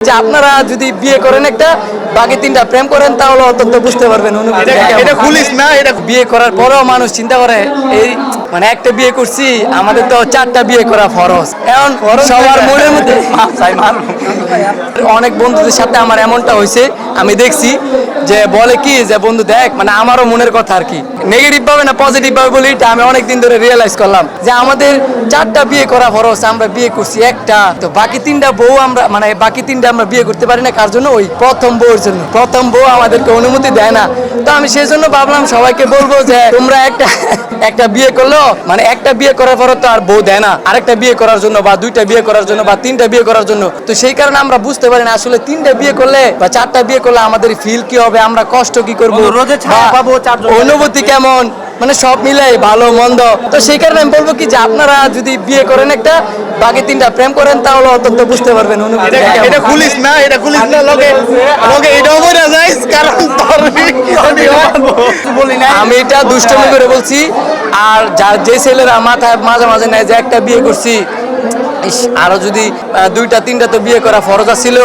যে আপনারা যদি বিয়ে করেন একটা বাকি তিনটা প্রেম করেন তাহলে অন্তত বুঝতে পারবেন এটা খুলিস না, এটা বিয়ে করার পরেও মানুষ চিন্তা করে এই মানে একটা বিয়ে করছি আমাদের তো চারটা বিয়ে করা ফরজ এখন সবার মনের মধ্যে অনেক বন্ধুদের সাথে আমার এমনটা হয়েছে আমি দেখছি যে বলে কি যে বন্ধু দেখ মানে আমারও মনের কথা আর কি নেগেটিভ ভাবে না পজিটিভ ভাবে বলি এটা আমি অনেকদিন ধরে রিয়েলাইজ করলাম যে আমাদের চারটা বিয়ে করা ফরজ আমরা বিয়ে করছি একটা তো বাকি তিনটা বউ আমরা মানে বাকি তিনটা আমরা বিয়ে করতে পারি না কার জন্য ওই প্রথম বউর জন্য প্রথম বউ আমাদেরকে অনুমতি দেয় না তো আমি সেই জন্য ভাবলাম সবাইকে বলবো যে তোমরা একটা বিয়ে করলো মানে একটা বিয়ে করার পর তো আর বউ দেয় না আরেকটা বিয়ে করার জন্য বা দুইটা বিয়ে করার জন্য বা তিনটা বিয়ে করার জন্য তো সেই কারণে আমরা বুঝতে পারি না আসলে তিনটা বিয়ে করলে বা চারটা বিয়ে করলে আমাদের ফিল কি হবে আমরা কষ্ট কি করবো রোজে ছায়া বা পাবো, চারজন অনুভূতি কেমন মানে সব মিলাই ভালো মন্দ তো সেই কারণে আমি বলবো কি যে আপনারা যদি বিয়ে করেন একটা বাকি তিনটা প্রেম করেন তাহলে অন্তত বুঝতে পারবেন অনুভূতি এটা খুলিস না, এটা খুলিস না, লোকে এটাও বলে যাইস কারণ বলি না আমি এটা দুষ্টমি করে বলছি আর যার যে ছেলেরা মাথায় মাঝে মাঝে নেয় যে একটা বিয়ে করছি আরো যদি দুইটা তিনটা তো বিয়ে করা ফরজ ছিল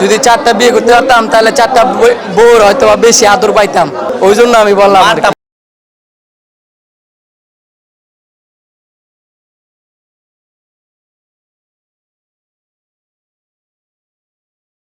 যদি চারটা বিয়ে করতে পারতাম তাহলে চারটা বউর হয়তো বেশি আদর পাইতাম ওই জন্য আমি বললাম